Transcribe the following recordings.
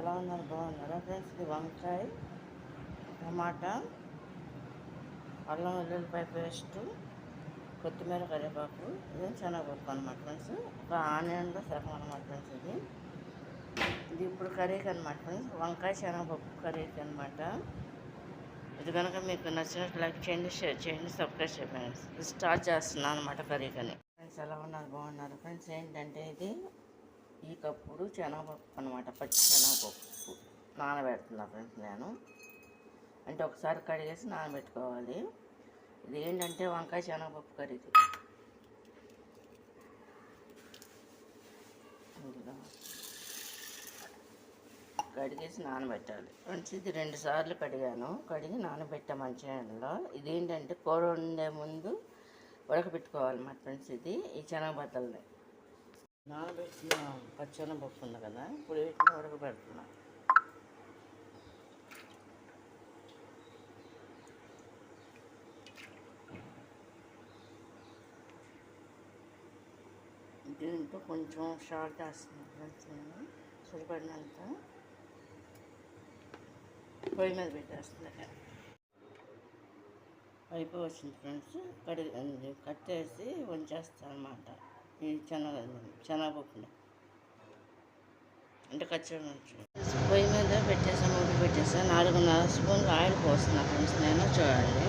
ఎలా ఉన్నారు? బాగున్నారా ఫ్రెండ్స్? ఇది వంకాయ, టమాటా, అల్లం వెల్లుల్లిపాయ పేస్టు, కొత్తిమీర, కరివేపాకు, ఇది శనగపప్పు అనమాట ఫ్రెండ్స్. ఒక ఆనియన్లో సగం అనమాట ఫ్రెండ్స్. ఇది ఇప్పుడు కర్రీకి అనమాట ఫ్రెండ్స్. వంకాయ శనగపప్పు కర్రీకి అనమాట. ఇది కనుక మీకు నచ్చినట్టు లైక్ చేయండి, షేర్ చేయండి, సబ్స్క్రైబ్ చేయండి ఫ్రెండ్స్. స్టార్ట్ చేస్తున్నాను అనమాట కర్రీకని. ఫ్రెండ్స్ ఎలా ఉన్నారు? బాగున్నారు ఫ్రెండ్స్. ఏంటంటే ఇది ఈ కప్పుడు శనగపప్పు అనమాట, పచ్చి శనగపప్పు నానబెడుతున్నా ఫ్రెండ్స్ నేను. అంటే ఒకసారి కడిగేసి నానబెట్టుకోవాలి. ఇది ఏంటంటే వంకాయ శనగపప్పు కర్రీకి. కడిగేసి నానబెట్టాలి ఫ్రెండ్స్. ఇది 2 సార్లు కడిగాను, కడిగి నానబెట్టా మంచిగా. ఇదేంటంటే కూర వండే ముందు ఉడకబెట్టుకోవాలి మా ఫ్రెండ్స్. ఇది ఈ శనగబద్దల్ని నానబెట్టిన పచ్చెనగపప్పు ఉంది కదా, ఇప్పుడు వీటిని ఉడకబెడుతున్నా. దీంట్లో కొంచెం సాల్ట్ వేస్తున్నాను ఫ్రెండ్స్ నేను, సరిపడినంత. పొయ్యి మీద పెట్టేస్తున్నాను. అయిపోయి వచ్చింది ఫ్రెండ్స్. కట్టేసి ఉంచేస్తాను అనమాట ఈ శనగపప్పుని. అంటే కచ్చమిర్చి పొయ్యి మీద పెట్టేసాను, ఉడికి పెట్టేసాను. 4.5 స్పూన్లు ఆయిల్ పోస్తున్నా ఫ్రెండ్స్ నేను. చూడండి,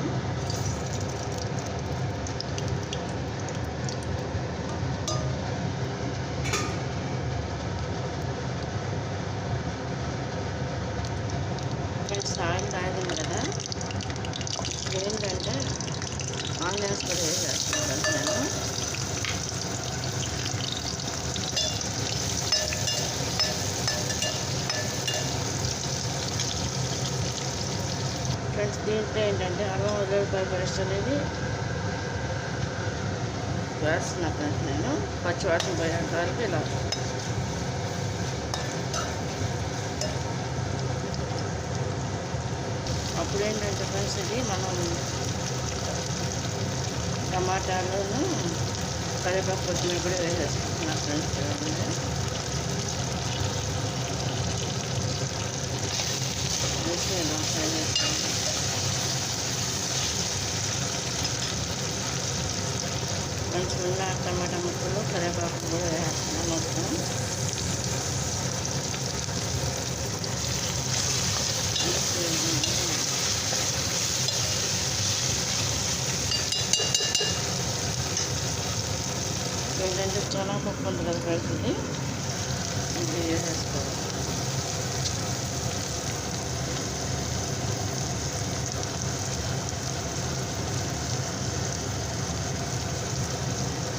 ఫ్రెండ్స్ ఆయిల్ తాగింది కదా. ఏంటంటే ఆనియన్స్ కూడా వేసేస్తాను నేను. ఫ్రెండ్స్ దీంట్లో ఏంటంటే అల్లం వెల్లుల్లిపాయ పేస్ట్ అనేది వేస్తున్నా ఫ్రెండ్స్ నేను. పచ్చివాసన పోయేంత వరకు ఇలా. అప్పుడు ఏంటంటే ఫ్రెండ్స్ ఇది మనం టమాటాలను, కరివేపాకు, కొత్తిమీర కూడా వేసేసుకుంటున్నా ఫ్రెండ్స్. వేసి ఇలా ఫ్రై చేస్తాను. మంచిగా ఉన్న టమాటా ముక్కలు, కరివేపాకు కూడా వేసేస్తున్నాను మొత్తం. ఏంటంటే శనగపప్పు ఉంది కదా ఫ్రెండ్స్, ఇది వేసేసుకోవాలి.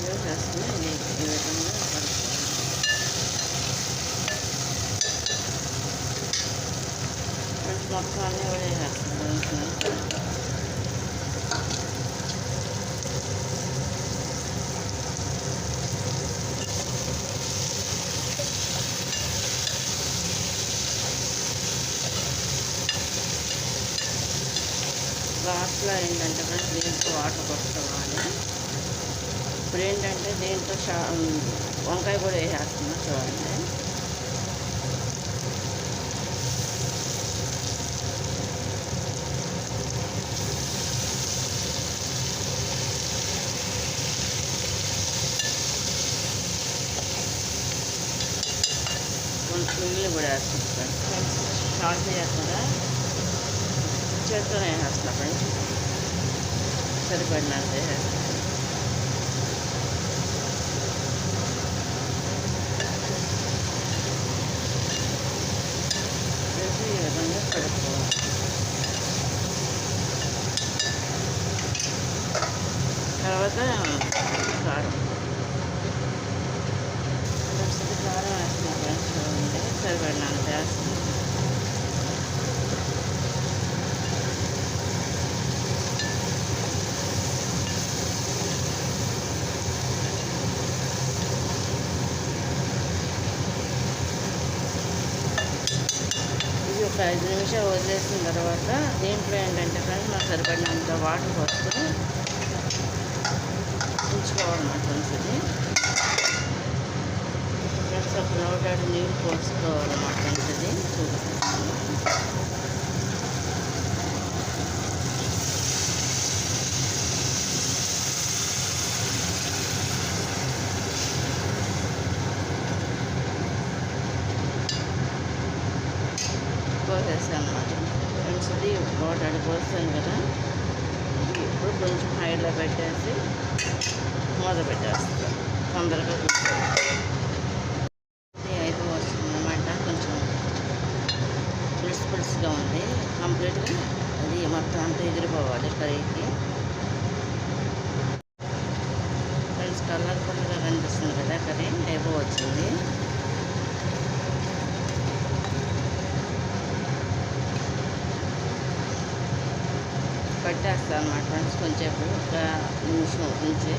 వేసేసుకుని ఈ విధంగా కలుపుకోవాలి. మొత్తం అన్నీ వేసేస్తాను. లాస్ట్లో ఏంటంటే ఫ్రెండ్స్ దీంట్లో వాటర్ కొట్టుకోవాలి. ఇప్పుడు ఏంటంటే దీంట్లో వంకాయ కూడా వేసేస్తున్నా చూడండి. కొంచెం ఉల్లి కూడా వేస్తున్నాను ఫ్రెండ్స్. సాల్ట్ వేయకుండా చేత్తోనే వేసేస్తున్నా ఫ్రెండ్స్. సరిపడినంత వేసేస్తాను. వేసి ఈ విధంగా కలుపుకోవాలి. తర్వాత కారం కారం వేస్తున్నా ఫ్రెండ్స్. సరిపడినంత వేస్తున్నాను. ఒక 5 నిమిషాలు వదిలేసిన తర్వాత దీంట్లో ఏంటంటే ఫ్రెండ్స్ నాకు సరిపడినంత వాటర్ పోసుకొని ఉంచుకోవాలన్నమాట ఫ్రెండ్స్. ఇది ఫ్రెండ్స్ ఒక 100 నీళ్ళు పోసుకోవాలన్నమాట ఫ్రెండ్స్. ఇది పోసేసాను అనమాట. ఫ్రెండ్స్ ఇది వాటర్ పోసాను కదా, ఇప్పుడు కొంచెం హైలో పెట్టేసి మూత పెట్టేస్తాను. తొందరగా కూర్చోండి. అయిపో వస్తుందన్నమాట. కొంచెం పులుసుగా ఉంది. కంప్లీట్గా అది మొత్తం అంతా ఎగిరిపోవాలి కర్రీకి. ఫ్రెండ్స్ కలర్ఫుల్గా కనిపిస్తుంది కదా కర్రీ, అయిపోవచ్చింది. పెట్టేస్తాను అన్నమాట ఫ్రెండ్స్. కొంచెం ఒక నిమిషం ఉంచి